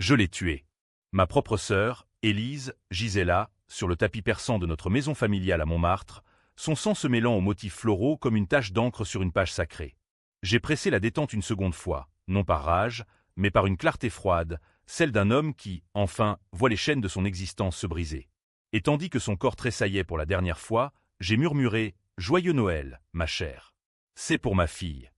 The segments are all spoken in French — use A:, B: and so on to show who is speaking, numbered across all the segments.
A: Je l'ai tuée. Ma propre sœur, Élise, gisait là, sur le tapis persan de notre maison familiale à Montmartre, son sang se mêlant aux motifs floraux comme une tache d'encre sur une page sacrée. J'ai pressé la détente une seconde fois, non par rage, mais par une clarté froide, celle d'un homme qui, enfin, voit les chaînes de son existence se briser. Et tandis que son corps tressaillait pour la dernière fois, j'ai murmuré « Joyeux Noël, ma chère. C'est pour ma fille. »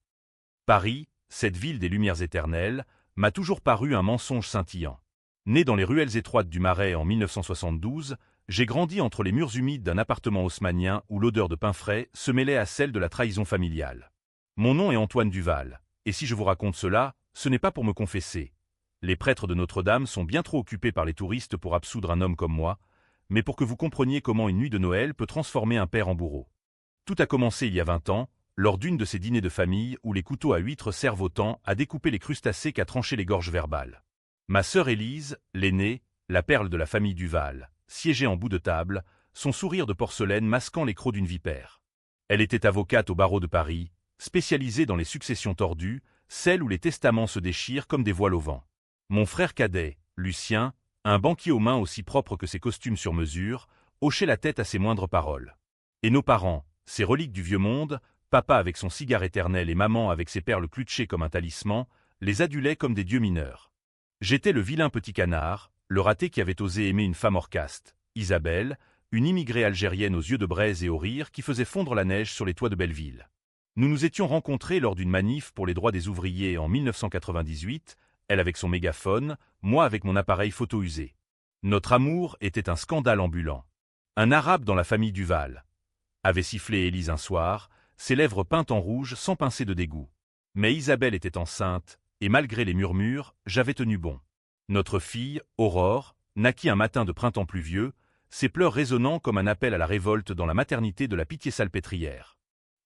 A: Paris, cette ville des lumières éternelles, m'a toujours paru un mensonge scintillant. Né dans les ruelles étroites du Marais en 1972, j'ai grandi entre les murs humides d'un appartement haussmannien où l'odeur de pain frais se mêlait à celle de la trahison familiale. Mon nom est Antoine Duval, et si je vous raconte cela, ce n'est pas pour me confesser. Les prêtres de Notre-Dame sont bien trop occupés par les touristes pour absoudre un homme comme moi, mais pour que vous compreniez comment une nuit de Noël peut transformer un père en bourreau. Tout a commencé il y a 20 ans, lors d'une de ces dîners de famille où les couteaux à huîtres servent autant à découper les crustacés qu'à trancher les gorges verbales. Ma sœur Élise, l'aînée, la perle de la famille Duval, siégeait en bout de table, son sourire de porcelaine masquant les crocs d'une vipère. Elle était avocate au barreau de Paris, spécialisée dans les successions tordues, celles où les testaments se déchirent comme des voiles au vent. Mon frère cadet, Lucien, un banquier aux mains aussi propres que ses costumes sur mesure, hochait la tête à ses moindres paroles. Et nos parents, ces reliques du vieux monde, papa avec son cigare éternel et maman avec ses perles clutchées comme un talisman, les adulaient comme des dieux mineurs. J'étais le vilain petit canard, le raté qui avait osé aimer une femme hors caste, Isabelle, une immigrée algérienne aux yeux de braise et au rire qui faisait fondre la neige sur les toits de Belleville. Nous nous étions rencontrés lors d'une manif pour les droits des ouvriers en 1998, elle avec son mégaphone, moi avec mon appareil photo usé. Notre amour était un scandale ambulant. Un arabe dans la famille Duval, avait sifflé Élise un soir, ses lèvres peintes en rouge sans pincer de dégoût. Mais Isabelle était enceinte, et malgré les murmures, j'avais tenu bon. Notre fille, Aurore, naquit un matin de printemps pluvieux, ses pleurs résonnant comme un appel à la révolte dans la maternité de la Pitié-Salpêtrière.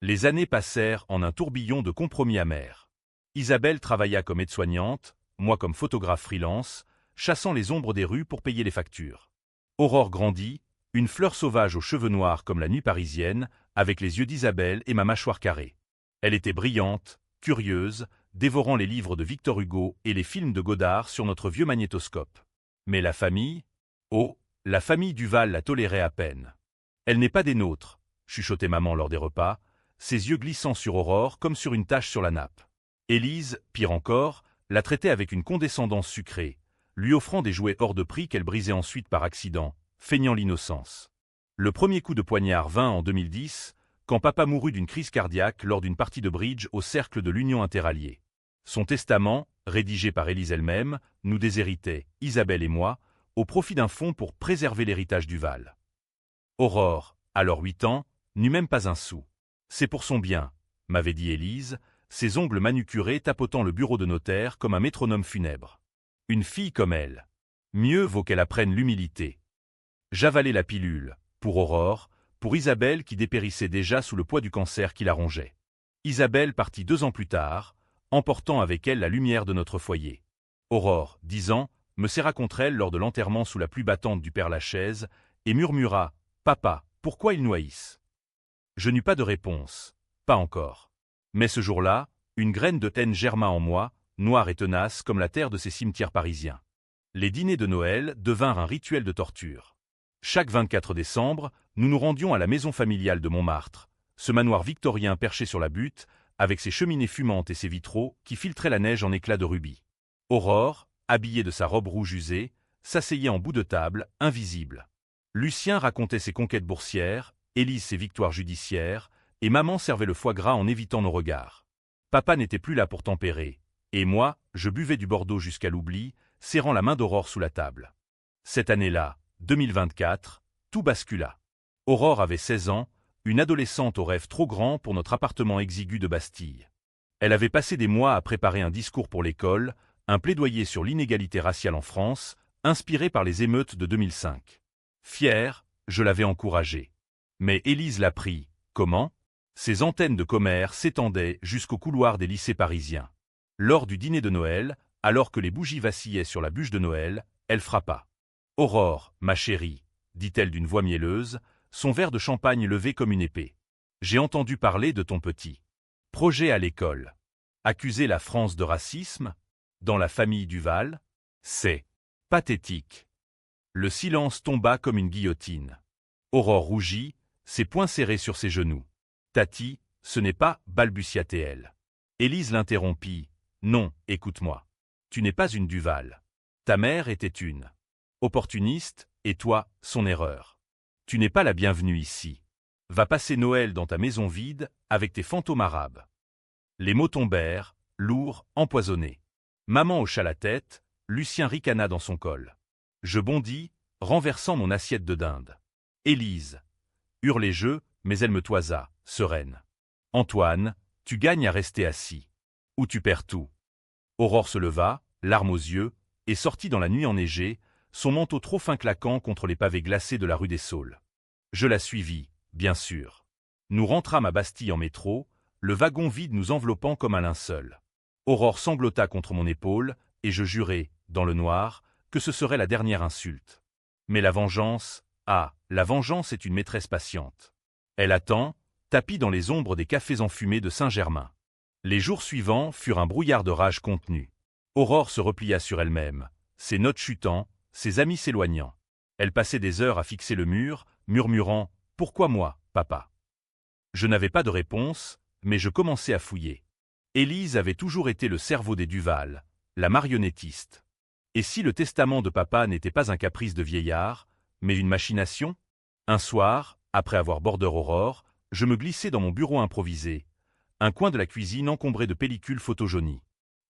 A: Les années passèrent en un tourbillon de compromis amers. Isabelle travailla comme aide-soignante, moi comme photographe freelance, chassant les ombres des rues pour payer les factures. Aurore grandit, une fleur sauvage aux cheveux noirs comme la nuit parisienne, avec les yeux d'Isabelle et ma mâchoire carrée. Elle était brillante, curieuse, dévorant les livres de Victor Hugo et les films de Godard sur notre vieux magnétoscope. Mais la famille, oh, la famille Duval la tolérait à peine. Elle n'est pas des nôtres, chuchotait maman lors des repas, ses yeux glissant sur Aurore comme sur une tache sur la nappe. Élise, pire encore, la traitait avec une condescendance sucrée, lui offrant des jouets hors de prix qu'elle brisait ensuite par accident, feignant l'innocence. Le premier coup de poignard vint en 2010, quand papa mourut d'une crise cardiaque lors d'une partie de bridge au cercle de l'Union interalliée. Son testament, rédigé par Élise elle-même, nous déshéritait, Isabelle et moi, au profit d'un fonds pour préserver l'héritage Duval. Aurore, alors 8 ans, n'eut même pas un sou. C'est pour son bien, m'avait dit Élise, ses ongles manucurés tapotant le bureau de notaire comme un métronome funèbre. Une fille comme elle. Mieux vaut qu'elle apprenne l'humilité. J'avalai la pilule, pour Aurore, pour Isabelle qui dépérissait déjà sous le poids du cancer qui la rongeait. Isabelle partit 2 ans plus tard, emportant avec elle la lumière de notre foyer. Aurore, 10 ans, me serra contre elle lors de l'enterrement sous la pluie battante du père Lachaise, et murmura « Papa, pourquoi ils noyissent ?» Je n'eus pas de réponse, pas encore. Mais ce jour-là, une graine de haine germa en moi, noire et tenace comme la terre de ces cimetières parisiens. Les dîners de Noël devinrent un rituel de torture. Chaque 24 décembre, nous nous rendions à la maison familiale de Montmartre, ce manoir victorien perché sur la butte, avec ses cheminées fumantes et ses vitraux qui filtraient la neige en éclats de rubis. Aurore, habillée de sa robe rouge usée, s'asseyait en bout de table, invisible. Lucien racontait ses conquêtes boursières, Élise ses victoires judiciaires, et maman servait le foie gras en évitant nos regards. Papa n'était plus là pour tempérer, et moi, je buvais du Bordeaux jusqu'à l'oubli, serrant la main d'Aurore sous la table. Cette année-là, 2024, tout bascula. Aurore avait 16 ans, une adolescente aux rêves trop grands pour notre appartement exigu de Bastille. Elle avait passé des mois à préparer un discours pour l'école, un plaidoyer sur l'inégalité raciale en France, inspiré par les émeutes de 2005. Fier, je l'avais encouragée. Mais Élise l'a pris. Comment ? Ses antennes de commerce s'étendaient jusqu'au couloir des lycées parisiens. Lors du dîner de Noël, alors que les bougies vacillaient sur la bûche de Noël, elle frappa. « Aurore, ma chérie », dit-elle d'une voix mielleuse, son verre de champagne levé comme une épée. « J'ai entendu parler de ton petit projet à l'école. Accuser la France de racisme ? Dans la famille Duval ? C'est Pathétique. Le silence tomba comme une guillotine. Aurore rougit, ses poings serrés sur ses genoux. Tati, ce n'est pas, balbutia-t-elle. Élise l'interrompit. Non, écoute-moi. Tu n'es pas une Duval. Ta mère était une opportuniste, et toi, son erreur. Tu n'es pas la bienvenue ici. Va passer Noël dans ta maison vide, avec tes fantômes arabes. Les mots tombèrent, lourds, empoisonnés. Maman hocha la tête, Lucien ricana dans son col. Je bondis, renversant mon assiette de dinde. Élise. Hurlai-je, mais elle me toisa, sereine. Antoine, tu gagnes à rester assis. Ou tu perds tout. Aurore se leva, larmes aux yeux, et sortit dans la nuit enneigée, son manteau trop fin claquant contre les pavés glacés de la rue des Saules. Je la suivis, bien sûr. Nous rentrâmes à Bastille en métro, le wagon vide nous enveloppant comme un linceul. Aurore sanglota contre mon épaule, et je jurai, dans le noir, que ce serait la dernière insulte. Mais la vengeance, la vengeance est une maîtresse patiente. Elle attend, tapie dans les ombres des cafés enfumés de Saint-Germain. Les jours suivants furent un brouillard de rage contenue. Aurore se replia sur elle-même, ses notes chutant, ses amis s'éloignant. Elle passait des heures à fixer le mur, murmurant « Pourquoi moi, papa ?» Je n'avais pas de réponse, mais je commençais à fouiller. Élise avait toujours été le cerveau des Duval, la marionnettiste. Et si le testament de papa n'était pas un caprice de vieillard, mais une machination? Un soir, après avoir border Aurore, je me glissai dans mon bureau improvisé, un coin de la cuisine encombré de pellicules photojaunies.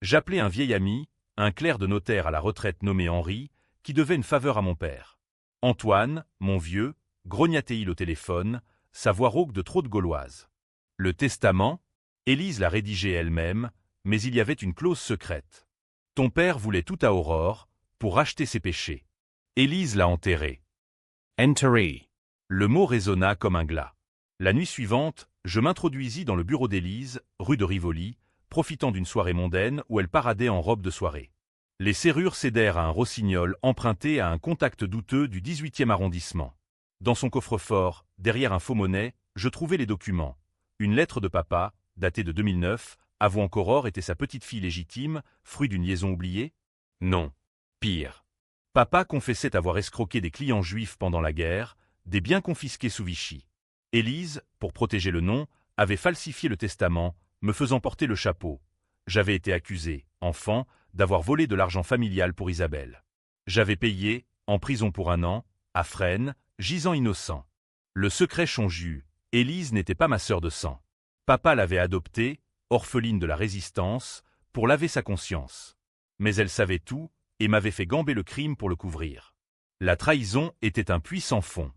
A: J'appelai un vieil ami, un clerc de notaire à la retraite nommé Henri, qui devait une faveur à mon père. Antoine, mon vieux, grognatait-il au téléphone, sa voix rauque de trop de gauloise. Le testament, Élise l'a rédigé elle-même, mais il y avait une clause secrète. Ton père voulait tout à Aurore, pour racheter ses péchés. Élise l'a enterré.
B: Enterré.
A: Le mot résonna comme un glas. La nuit suivante, je m'introduisis dans le bureau d'Élise, rue de Rivoli, profitant d'une soirée mondaine où elle paradait en robe de soirée. Les serrures cédèrent à un rossignol emprunté à un contact douteux du 18e arrondissement. Dans son coffre-fort, derrière un faux-monnaie, je trouvai les documents. Une lettre de papa, datée de 2009, avouant qu'Aurore était sa petite-fille légitime, fruit d'une liaison oubliée? Non. Pire. Papa confessait avoir escroqué des clients juifs pendant la guerre, des biens confisqués sous Vichy. Élise, pour protéger le nom, avait falsifié le testament, me faisant porter le chapeau. J'avais été accusé, enfant, d'avoir volé de l'argent familial pour Isabelle. J'avais payé, en prison pour 1 an, à Fresnes, gisant innocent. Le secret chonjus, Élise n'était pas ma sœur de sang. Papa l'avait adoptée, orpheline de la Résistance, pour laver sa conscience. Mais elle savait tout, et m'avait fait gamber le crime pour le couvrir. La trahison était un puits sans fond.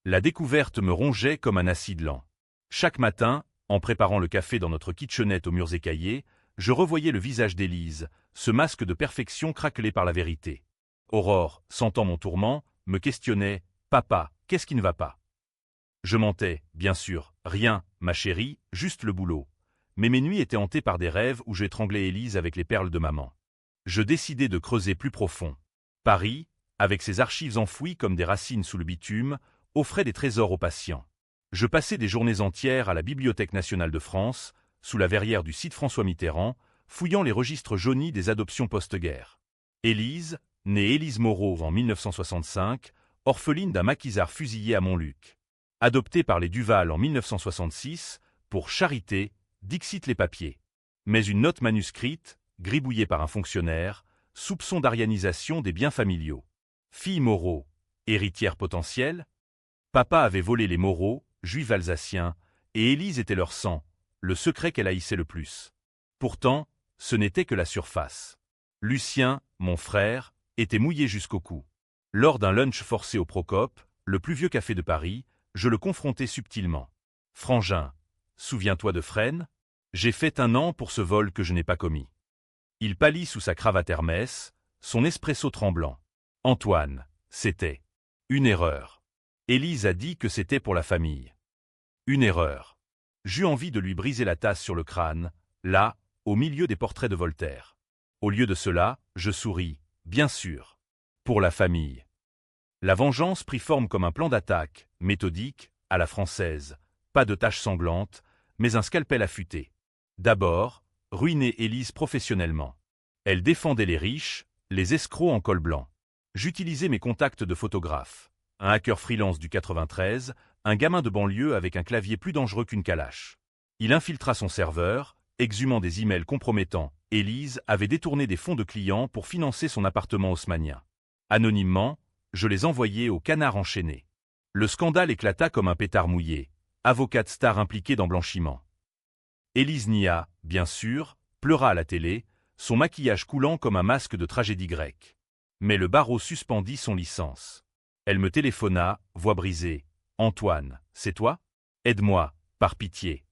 A: La découverte me rongeait comme un acide lent. Chaque matin, en préparant le café dans notre kitchenette aux murs écaillés, je revoyais le visage d'Élise, ce masque de perfection craquelé par la vérité. Aurore, sentant mon tourment, me questionnait « Papa, qu'est-ce qui ne va pas ?» Je mentais, bien sûr, rien, ma chérie, juste le boulot. Mais mes nuits étaient hantées par des rêves où j'étranglais Élise avec les perles de maman. Je décidai de creuser plus profond. Paris, avec ses archives enfouies comme des racines sous le bitume, offrait des trésors aux patients. Je passais des journées entières à la Bibliothèque nationale de France, sous la verrière du site François Mitterrand, fouillant les registres jaunis des adoptions post-guerre. Élise, née Élise Moreau en 1965, orpheline d'un maquisard fusillé à Montluc. Adoptée par les Duval en 1966, pour charité, dixit les papiers. Mais une note manuscrite, gribouillée par un fonctionnaire, soupçon d'arianisation des biens familiaux. Fille Moreau, héritière potentielle? Papa avait volé les Moreau, juifs alsaciens, et Élise était leur sang, le secret qu'elle haïssait le plus. Pourtant, ce n'était que la surface. Lucien, mon frère, était mouillé jusqu'au cou. Lors d'un lunch forcé au Procope, le plus vieux café de Paris, je le confrontai subtilement. « Frangin, souviens-toi de Fresnes? J'ai fait 1 an pour ce vol que je n'ai pas commis. » Il pâlit sous sa cravate Hermès, son espresso tremblant. « Antoine, c'était une erreur. Élise a dit que c'était pour la famille. Une erreur. » J'eus envie de lui briser la tasse sur le crâne, là, au milieu des portraits de Voltaire. Au lieu de cela, je souris, bien sûr. Pour la famille. La vengeance prit forme comme un plan d'attaque, méthodique, à la française, pas de taches sanglantes, mais un scalpel affûté. D'abord, ruiner Élise professionnellement. Elle défendait les riches, les escrocs en col blanc. J'utilisais mes contacts de photographe. Un hacker freelance du 93, un gamin de banlieue avec un clavier plus dangereux qu'une calache. Il infiltra son serveur, exhumant des emails compromettants. Élise avait détourné des fonds de clients pour financer son appartement haussmannien. Anonymement, je les envoyais au canard enchaîné. Le scandale éclata comme un pétard mouillé. Avocate star impliquée dans blanchiment. Élise nia, bien sûr, pleura à la télé, son maquillage coulant comme un masque de tragédie grecque. Mais le barreau suspendit son licence. Elle me téléphona, voix brisée. « Antoine, c'est toi? Aide-moi, par pitié. »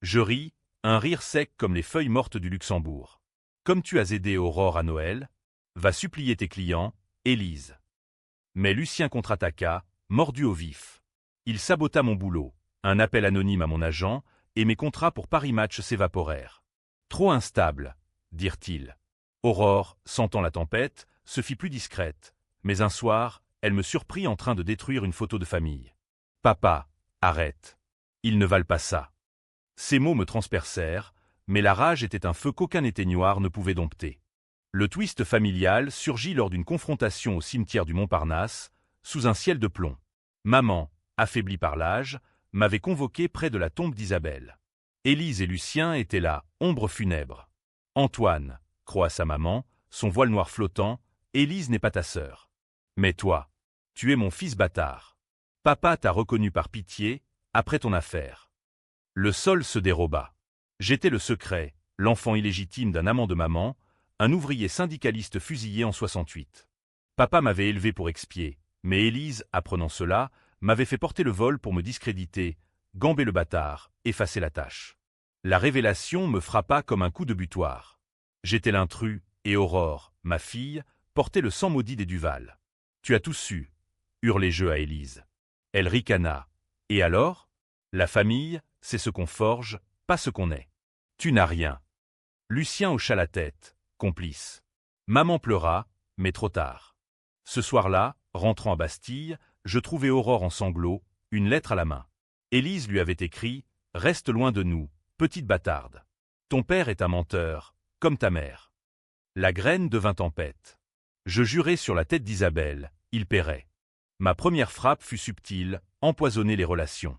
A: Je ris, un rire sec comme les feuilles mortes du Luxembourg. « Comme tu as aidé Aurore à Noël, va supplier tes clients, Élise. » Mais Lucien contre-attaqua, mordu au vif. Il sabota mon boulot, un appel anonyme à mon agent, et mes contrats pour Paris Match s'évaporèrent. « Trop instable, » dirent-ils. Aurore, sentant la tempête, se fit plus discrète, mais un soir, elle me surprit en train de détruire une photo de famille. « Papa, arrête. Ils ne valent pas ça. » Ces mots me transpercèrent, mais la rage était un feu qu'aucun éteignoir ne pouvait dompter. Le twist familial surgit lors d'une confrontation au cimetière du Montparnasse, sous un ciel de plomb. Maman, affaiblie par l'âge, m'avait convoqué près de la tombe d'Isabelle. Élise et Lucien étaient là, ombre funèbre. « Antoine, » croit sa maman, son voile noir flottant, « Élise n'est pas ta sœur. Mais toi, tu es mon fils bâtard. Papa t'a reconnu par pitié, après ton affaire. » Le sol se déroba. J'étais le secret, l'enfant illégitime d'un amant de maman, un ouvrier syndicaliste fusillé en 68. Papa m'avait élevé pour expier, mais Élise, apprenant cela, m'avait fait porter le vol pour me discréditer, gamber le bâtard, effacer la tâche. La révélation me frappa comme un coup de butoir. J'étais l'intrus, et Aurore, ma fille, portait le sang maudit des Duval. « Tu as tout su » hurlai-je à Élise. Elle ricana. « Et alors? La famille, c'est ce qu'on forge, pas ce qu'on est. Tu n'as rien. » Lucien hocha la tête, complice. Maman pleura, mais trop tard. Ce soir-là, rentrant à Bastille, je trouvai Aurore en sanglots, une lettre à la main. Élise lui avait écrit « Reste loin de nous, petite bâtarde. Ton père est un menteur, comme ta mère. » La graine devint tempête. Je jurai sur la tête d'Isabelle, il paierait. Ma première frappe fut subtile, empoisonner les relations.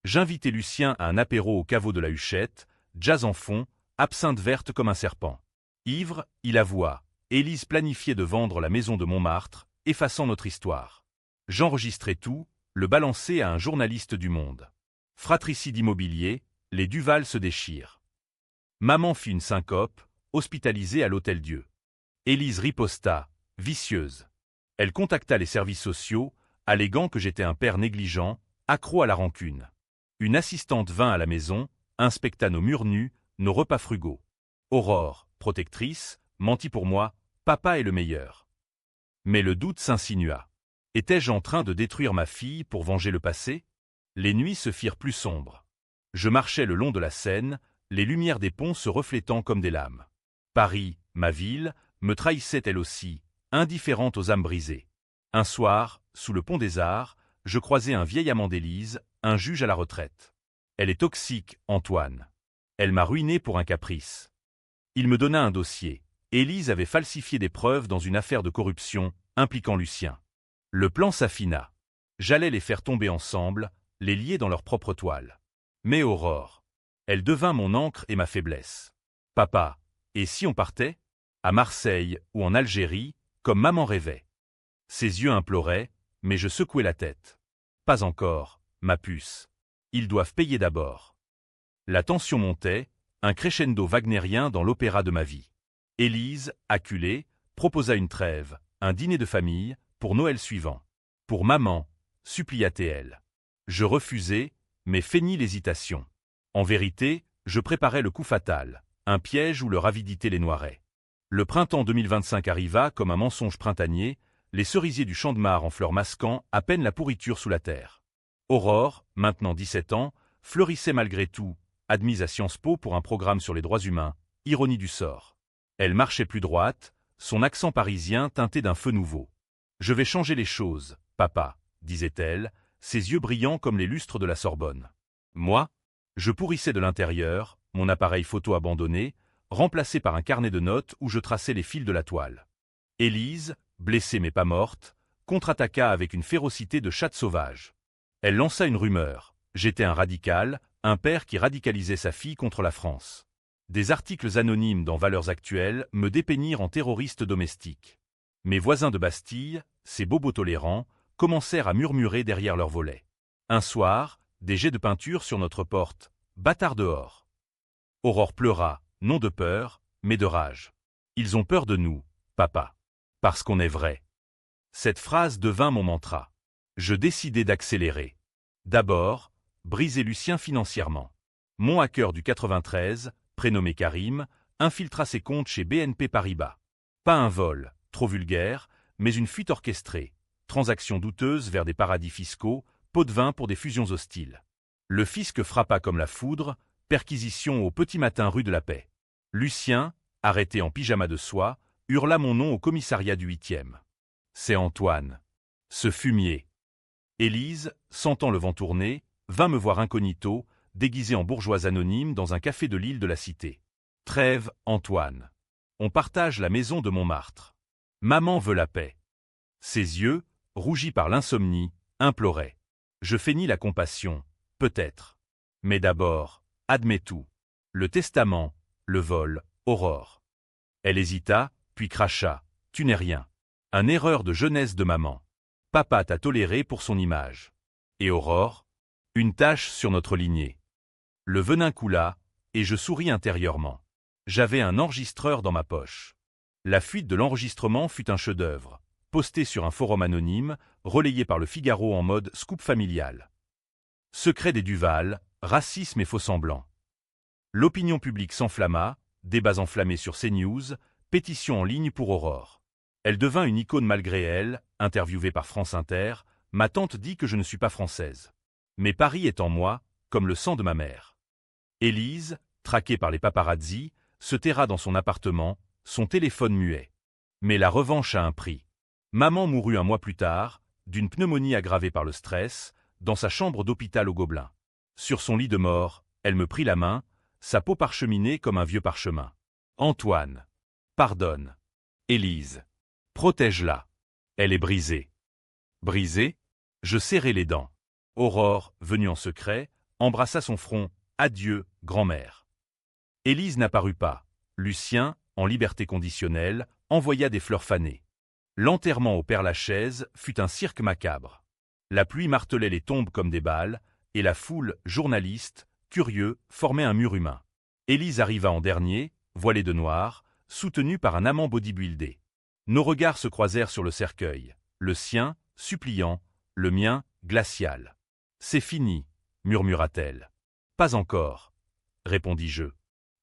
A: J'invitai Lucien à un apéro au caveau de la Huchette, jazz en fond, absinthe verte comme un serpent. Ivre, il avoua, Élise planifiait de vendre la maison de Montmartre, effaçant notre histoire. J'enregistrai tout, le balançai à un journaliste du Monde. Fratricide immobilier, les Duval se déchirent. Maman fit une syncope, hospitalisée à l'Hôtel-Dieu. Élise riposta, vicieuse. Elle contacta les services sociaux, alléguant que j'étais un père négligent, accro à la rancune. Une assistante vint à la maison, inspecta nos murs nus, nos repas frugaux. Aurore, protectrice, mentit pour moi, papa est le meilleur. Mais le doute s'insinua. Étais-je en train de détruire ma fille pour venger le passé? Les nuits se firent plus sombres. Je marchais le long de la Seine, les lumières des ponts se reflétant comme des lames. Paris, ma ville, me trahissait elle aussi, indifférente aux âmes brisées. Un soir, sous le pont des Arts, je croisai un vieil amant d'Élise, un juge à la retraite. Elle est toxique, Antoine. Elle m'a ruiné pour un caprice. Il me donna un dossier. Élise avait falsifié des preuves dans une affaire de corruption impliquant Lucien. Le plan s'affina. J'allais les faire tomber ensemble, les lier dans leur propre toile. Mais Aurore, elle devint mon ancre et ma faiblesse. Papa, et si on partait? À Marseille ou en Algérie, comme maman rêvait. Ses yeux imploraient, mais je secouais la tête. Pas encore, ma puce. Ils doivent payer d'abord. La tension montait, un crescendo wagnérien dans l'opéra de ma vie. Élise, acculée, proposa une trêve, un dîner de famille, pour Noël suivant. Pour maman, supplia-t-elle. Je refusai, mais feignis l'hésitation. En vérité, je préparais le coup fatal, un piège où leur avidité les noirait. Le printemps 2025 arriva comme un mensonge printanier, les cerisiers du Champ-de-Mars en fleurs masquant à peine la pourriture sous la terre. Aurore, maintenant 17 ans, fleurissait malgré tout, admise à Sciences Po pour un programme sur les droits humains, ironie du sort. Elle marchait plus droite, son accent parisien teinté d'un feu nouveau. « Je vais changer les choses, papa », disait-elle, ses yeux brillants comme les lustres de la Sorbonne. Moi, je pourrissais de l'intérieur, mon appareil photo abandonné, remplacé par un carnet de notes où je traçais les fils de la toile. Élise, blessée mais pas morte, contre-attaqua avec une férocité de chatte sauvage. Elle lança une rumeur. J'étais un radical, un père qui radicalisait sa fille contre la France. Des articles anonymes dans Valeurs Actuelles me dépeignirent en terroriste domestique. Mes voisins de Bastille, ces bobos tolérants, commencèrent à murmurer derrière leurs volets. Un soir, des jets de peinture sur notre porte. Bâtard dehors. Aurore pleura, non de peur, mais de rage. Ils ont peur de nous, papa. Parce qu'on est vrai. Cette phrase devint mon mantra. Je décidai d'accélérer. D'abord, briser Lucien financièrement. Mon hacker du 93, prénommé Karim, infiltra ses comptes chez BNP Paribas. Pas un vol, trop vulgaire, mais une fuite orchestrée. Transactions douteuses vers des paradis fiscaux, pot de vin pour des fusions hostiles. Le fisc frappa comme la foudre, perquisition au petit matin rue de la Paix. Lucien, arrêté en pyjama de soie, hurla mon nom au commissariat du 8e. C'est Antoine. Ce fumier. Élise, sentant le vent tourner, vint me voir incognito, déguisé en bourgeoise anonyme dans un café de l'île de la Cité. Trêve, Antoine. On partage la maison de Montmartre. Maman veut la paix. Ses yeux, rougis par l'insomnie, imploraient. Je feignis la compassion, peut-être. Mais d'abord, admets tout. Le testament, le vol, Aurore. Elle hésita, puis cracha. Tu n'es rien. Un erreur de jeunesse de maman. Papa t'a toléré pour son image. Et Aurore? Une tache sur notre lignée. Le venin coula, et je souris intérieurement. J'avais un enregistreur dans ma poche. La fuite de l'enregistrement fut un chef-d'œuvre, posté sur un forum anonyme, relayé par le Figaro en mode scoop familial. Secret des Duval, racisme et faux-semblants. L'opinion publique s'enflamma, débats enflammés sur CNews, pétition en ligne pour Aurore. Elle devint une icône malgré elle, interviewée par France Inter, ma tante dit que je ne suis pas française. Mais Paris est en moi, comme le sang de ma mère. Élise, traquée par les paparazzi, se terra dans son appartement, son téléphone muet. Mais la revanche a un prix. Maman mourut un mois plus tard, d'une pneumonie aggravée par le stress, dans sa chambre d'hôpital au Gobelin. Sur son lit de mort, elle me prit la main, sa peau parcheminée comme un vieux parchemin. Antoine. Pardonne. Élise. Protège-la. Elle est brisée. Brisée? Je serrai les dents. Aurore, venue en secret, embrassa son front. Adieu, grand-mère. Élise n'apparut pas. Lucien, en liberté conditionnelle, envoya des fleurs fanées. L'enterrement au Père-Lachaise fut un cirque macabre. La pluie martelait les tombes comme des balles, et la foule, journaliste, curieux, formait un mur humain. Élise arriva en dernier, voilée de noir, soutenue par un amant bodybuildé. Nos regards se croisèrent sur le cercueil, le sien, suppliant, le mien, glacial. « C'est fini, murmura-t-elle. « Pas encore, répondis-je.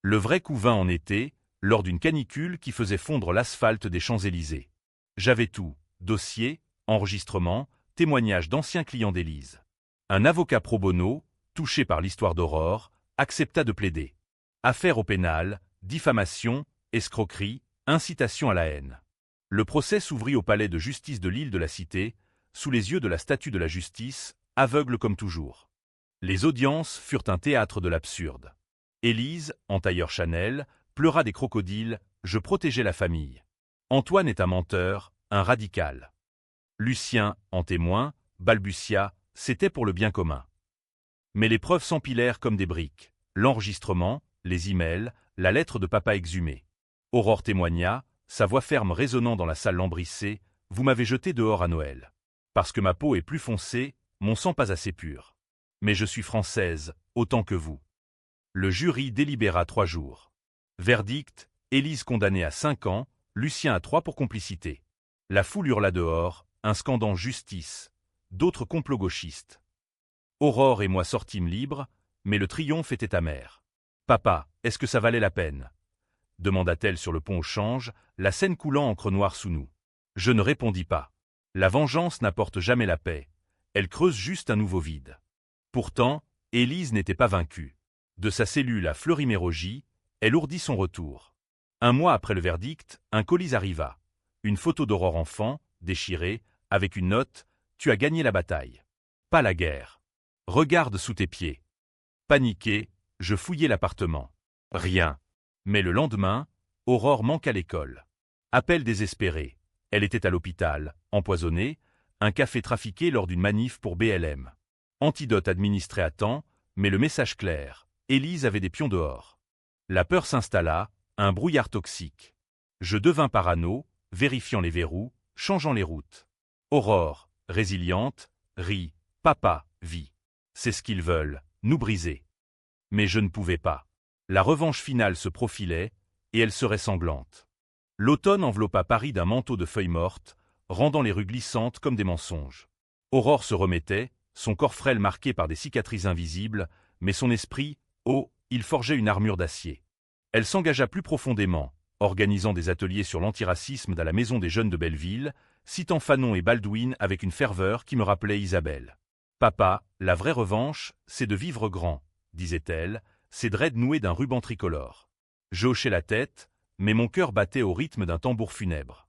A: Le vrai coup vint en été, lors d'une canicule qui faisait fondre l'asphalte des Champs-Élysées. J'avais tout, dossier, enregistrement, témoignages d'anciens clients d'Élise. Un avocat pro bono, touché par l'histoire d'Aurore, accepta de plaider. Affaire au pénal, diffamation, escroquerie, incitation à la haine. Le procès s'ouvrit au palais de justice de l'île de la Cité, sous les yeux de la statue de la justice, aveugle comme toujours. Les audiences furent un théâtre de l'absurde. Élise, en tailleur Chanel, pleura des crocodiles, je protégeais la famille. Antoine est un menteur, un radical. Lucien, en témoin, balbutia, c'était pour le bien commun. Mais les preuves s'empilèrent comme des briques. L'enregistrement, les emails, la lettre de papa exhumée. Aurore témoigna, sa voix ferme résonnant dans la salle lambrissée, vous m'avez jeté dehors à Noël. Parce que ma peau est plus foncée, mon sang pas assez pur. Mais je suis française, autant que vous. Le jury délibéra 3 jours. Verdict, Élise condamnée à 5 ans, Lucien à 3 pour complicité. La foule hurla dehors, un scandant justice, d'autres complots gauchistes. Aurore et moi sortîmes libres, mais le triomphe était amer. Papa, est-ce que ça valait la peine? Demanda-t-elle sur le pont au change, la Seine coulant encre noire sous nous. Je ne répondis pas. La vengeance n'apporte jamais la paix. Elle creuse juste un nouveau vide. Pourtant, Élise n'était pas vaincue. De sa cellule à Fleury-Mérogis, elle ourdit son retour. Un mois après le verdict, un colis arriva. Une photo d'Aurore enfant, déchirée, avec une note « Tu as gagné la bataille. Pas la guerre. Regarde sous tes pieds. » Paniqué, je fouillai l'appartement. Rien. Mais le lendemain, Aurore manqua l'école. Appel désespéré. Elle était à l'hôpital, empoisonnée, un café trafiqué lors d'une manif pour BLM. Antidote administré à temps, mais le message clair, Élise avait des pions dehors. La peur s'installa, un brouillard toxique. Je devins parano, vérifiant les verrous, changeant les routes. Aurore, résiliente, rit, papa, vit. C'est ce qu'ils veulent, nous briser. Mais je ne pouvais pas. La revanche finale se profilait, et elle serait sanglante. L'automne enveloppa Paris d'un manteau de feuilles mortes, rendant les rues glissantes comme des mensonges. Aurore se remettait, son corps frêle marqué par des cicatrices invisibles, mais son esprit, oh, il forgeait une armure d'acier. Elle s'engagea plus profondément, organisant des ateliers sur l'antiracisme dans la Maison des Jeunes de Belleville, citant Fanon et Baldwin avec une ferveur qui me rappelait Isabelle. « Papa, la vraie revanche, c'est de vivre grand », disait-elle, ses dreads noués d'un ruban tricolore. Je hochais la tête, mais mon cœur battait au rythme d'un tambour funèbre.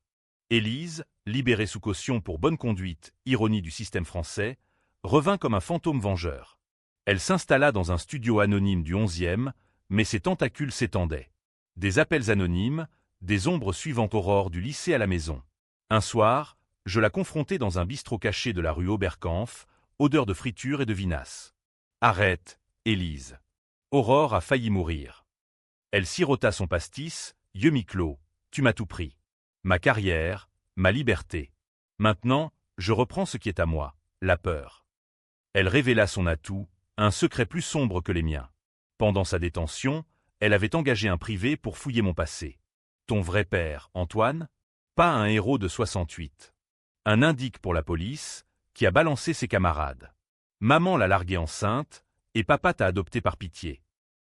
A: Élise, libérée sous caution pour bonne conduite, ironie du système français, revint comme un fantôme vengeur. Elle s'installa dans un studio anonyme du 11e, mais ses tentacules s'étendaient. Des appels anonymes, des ombres suivant Aurore du lycée à la maison. Un soir, je la confrontai dans un bistrot caché de la rue Oberkampf, odeur de friture et de vinasse. « Arrête, Élise. Aurore a failli mourir. » Elle sirota son pastis, yeux mi-clos. « Tu m'as tout pris. Ma carrière, ma liberté. Maintenant, je reprends ce qui est à moi, la peur. » Elle révéla son atout, un secret plus sombre que les miens. Pendant sa détention, elle avait engagé un privé pour fouiller mon passé. Ton vrai père, Antoine? Pas un héros de 68. Un indique pour la police, qui a balancé ses camarades. Maman l'a larguée enceinte, et papa t'a adopté par pitié.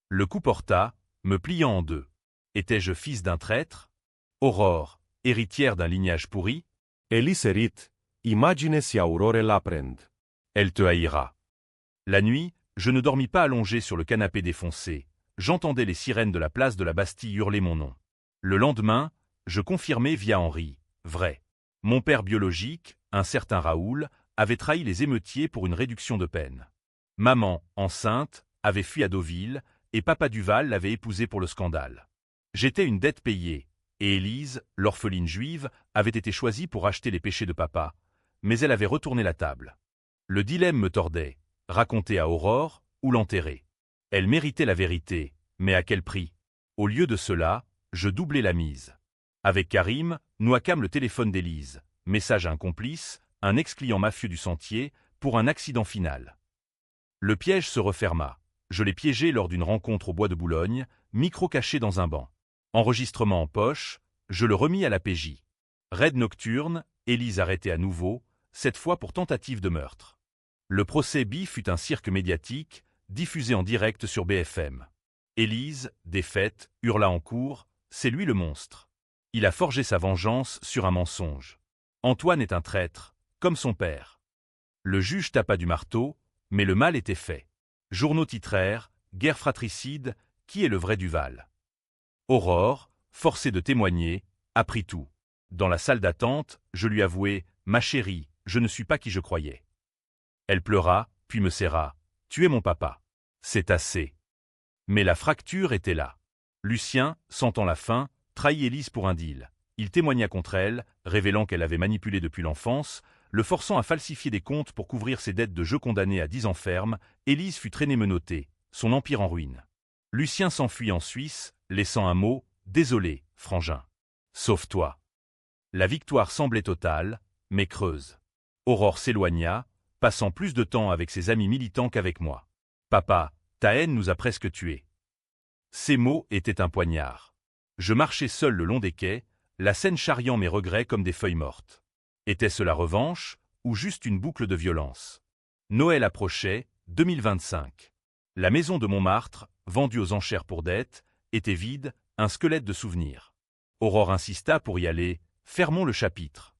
A: Le coup porta, me pliant en deux. Étais-je fils d'un traître? Aurore, héritière d'un lignage pourri?
C: Élise rit, imagines si aurore l'apprend.
A: Elle te haïra. La nuit, je ne dormis pas allongé sur le canapé défoncé. J'entendais les sirènes de la place de la Bastille hurler mon nom. Le lendemain, je confirmai via Henri, vrai. Mon père biologique, un certain Raoul, avait trahi les émeutiers pour une réduction de peine. Maman, enceinte, avait fui à Deauville, et papa Duval l'avait épousée pour le scandale. J'étais une dette payée, et Élise, l'orpheline juive, avait été choisie pour racheter les péchés de papa, mais elle avait retourné la table. Le dilemme me tordait, raconter à Aurore ou l'enterrer. Elle méritait la vérité, mais à quel prix? Au lieu de cela, je doublais la mise. Avec Karim, nous hackâmes le téléphone d'Élise, message à un complice, un ex-client mafieux du Sentier, pour un accident final. Le piège se referma. Je l'ai piégé lors d'une rencontre au bois de Boulogne, micro caché dans un banc. Enregistrement en poche, je le remis à la PJ. Raid nocturne, Élise arrêtée à nouveau, cette fois pour tentative de meurtre. Le procès Bi fut un cirque médiatique, diffusé en direct sur BFM. Élise, défaite, hurla en cour, c'est lui le monstre. Il a forgé sa vengeance sur un mensonge. Antoine est un traître, comme son père. Le juge tapa du marteau, mais le mal était fait. Journaux titrèrent, guerre fratricide, qui est le vrai Duval? Aurore, forcée de témoigner, apprit tout. Dans la salle d'attente, je lui avouai, ma chérie, je ne suis pas qui je croyais. Elle pleura, puis me serra. Tu es mon papa. C'est assez. Mais la fracture était là. Lucien, sentant la faim, trahit Élise pour un deal. Il témoigna contre elle, révélant qu'elle avait manipulé depuis l'enfance, le forçant à falsifier des comptes pour couvrir ses dettes de jeu condamnées à 10 ans ferme. Élise fut traînée menottée, son empire en ruine. Lucien s'enfuit en Suisse, laissant un mot, désolé, frangin. Sauve-toi. La victoire semblait totale, mais creuse. Aurore s'éloigna, passant plus de temps avec ses amis militants qu'avec moi. Papa, ta haine nous a presque tués. Ces mots étaient un poignard. Je marchais seul le long des quais, la Seine charriant mes regrets comme des feuilles mortes. Était-ce la revanche, ou juste une boucle de violence? Noël approchait, 2025. La maison de Montmartre, vendue aux enchères pour dette, était vide, un squelette de souvenirs. Aurore insista pour y aller, fermons le chapitre.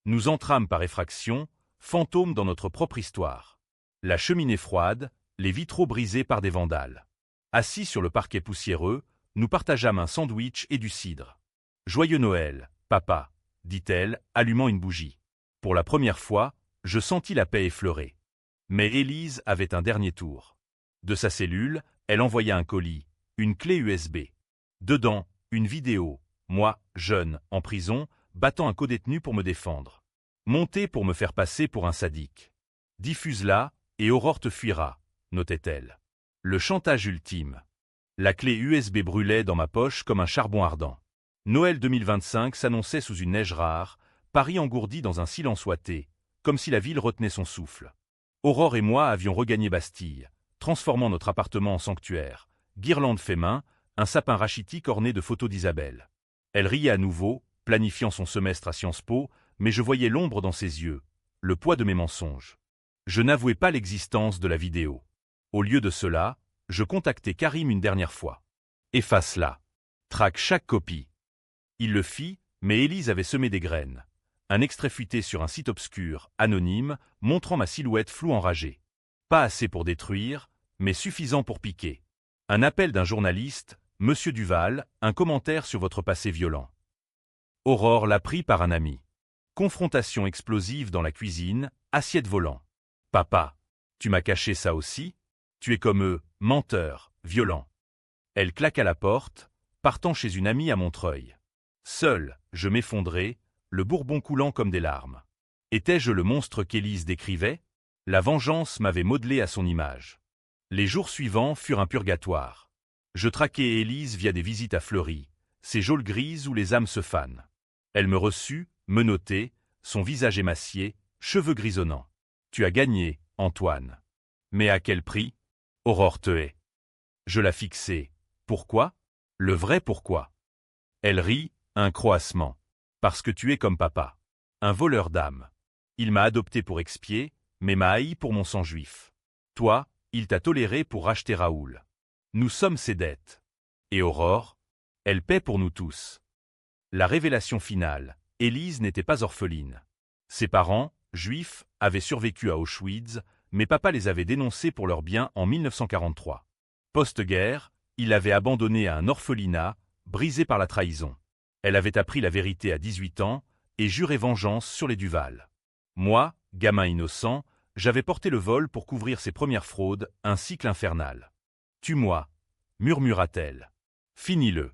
A: Nous entrâmes par effraction, fantômes dans notre propre histoire. La cheminée froide, les vitraux brisés par des vandales. Assis sur le parquet poussiéreux, nous partageâmes un sandwich et du cidre. « Joyeux Noël, papa », dit-elle, allumant une bougie. Pour la première fois, je sentis la paix effleurer. Mais Élise avait un dernier tour. De sa cellule, elle envoya un colis, une clé USB. Dedans, une vidéo, moi, jeune, en prison, battant un codétenu pour me défendre. Montez pour me faire passer pour un sadique. Diffuse-la, et Aurore te fuira, notait-elle. Le chantage ultime. La clé USB brûlait dans ma poche comme un charbon ardent. Noël 2025 s'annonçait sous une neige rare, Paris engourdi dans un silence ouaté, comme si la ville retenait son souffle. Aurore et moi avions regagné Bastille, transformant notre appartement en sanctuaire, guirlande fait main, un sapin rachitique orné de photos d'Isabelle. Elle riait à nouveau, planifiant son semestre à Sciences Po, mais je voyais l'ombre dans ses yeux, le poids de mes mensonges. Je n'avouais pas l'existence de la vidéo. Au lieu de cela, je contactai Karim une dernière fois. Efface-la. Traque chaque copie. Il le fit, mais Élise avait semé des graines. Un extrait fuité sur un site obscur, anonyme, montrant ma silhouette floue enragée. Pas assez pour détruire, mais suffisant pour piquer. Un appel d'un journaliste, Monsieur Duval, un commentaire sur votre passé violent. Aurore l'a pris par un ami. Confrontation explosive dans la cuisine, assiette volant. Papa, tu m'as caché ça aussi? Tu es comme eux, menteur, violent. Elle claqua la porte, partant chez une amie à Montreuil. Seul, je m'effondrais, le bourbon coulant comme des larmes. Étais-je le monstre qu'Élise décrivait? La vengeance m'avait modelé à son image. Les jours suivants furent un purgatoire. Je traquai Élise via des visites à Fleury, ces geôles grises où les âmes se fanent. Elle me reçut, menottée, son visage émacié, cheveux grisonnants. Tu as gagné, Antoine. Mais à quel prix? Aurore te hait. Je la fixai. Pourquoi? Le vrai pourquoi. Elle rit, un croassement. Parce que tu es comme papa. Un voleur d'âme. Il m'a adopté pour expier, mais m'a haï pour mon sang juif. Toi, il t'a toléré pour racheter Raoul. Nous sommes ses dettes. Et Aurore? Elle paie pour nous tous. La révélation finale, Élise n'était pas orpheline. Ses parents, juifs, avaient survécu à Auschwitz, mais papa les avait dénoncés pour leurs biens en 1943. Post-guerre, il l'avait abandonnée à un orphelinat, brisé par la trahison. Elle avait appris la vérité à 18 ans et juré vengeance sur les Duval. Moi, gamin innocent, j'avais porté le vol pour couvrir ses premières fraudes, un cycle infernal. Tue-moi, murmura-t-elle. Finis-le.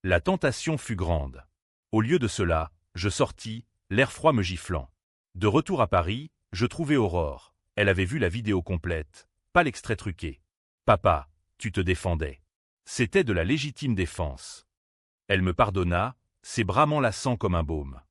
A: La tentation fut grande. Au lieu de cela, je sortis, l'air froid me giflant. De retour à Paris, je trouvai Aurore. Elle avait vu la vidéo complète, pas l'extrait truqué. Papa, tu te défendais. C'était de la légitime défense. Elle me pardonna, ses bras m'enlaçant comme un baume.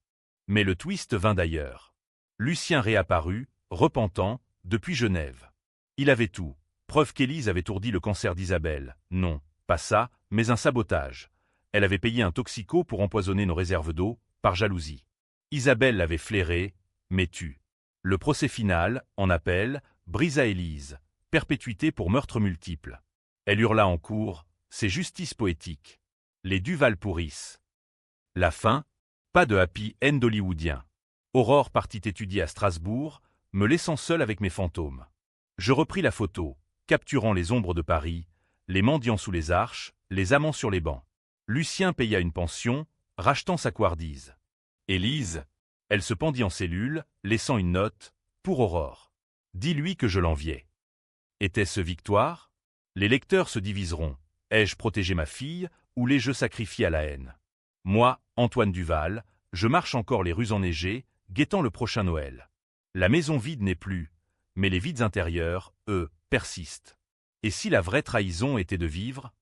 A: Mais le twist vint d'ailleurs. Lucien réapparut, repentant, depuis Genève. Il avait tout. Preuve qu'Élise avait ourdi le cancer d'Isabelle. Non, pas ça, mais un sabotage. Elle avait payé un toxico pour empoisonner nos réserves d'eau, par jalousie. Isabelle l'avait flairé, mais tue. Le procès final, en appel, brisa Élise, perpétuité pour meurtre multiple. Elle hurla en cour, c'est justice poétique. Les Duval pourrissent. La fin, pas de happy end hollywoodien. Aurore partit étudier à Strasbourg, me laissant seul avec mes fantômes. Je repris la photo, capturant les ombres de Paris, les mendiants sous les arches, les amants sur les bancs. Lucien paya une pension, rachetant sa couardise. Élise, elle se pendit en cellule, laissant une note, pour Aurore. Dis-lui que je l'enviais. Était-ce victoire? Les lecteurs se diviseront. Ai-je protégé ma fille, ou l'ai-je sacrifiée à la haine? Moi, Antoine Duval, je marche encore les rues enneigées, guettant le prochain Noël. La maison vide n'est plus, mais les vides intérieurs, eux, persistent. Et si la vraie trahison était de vivre?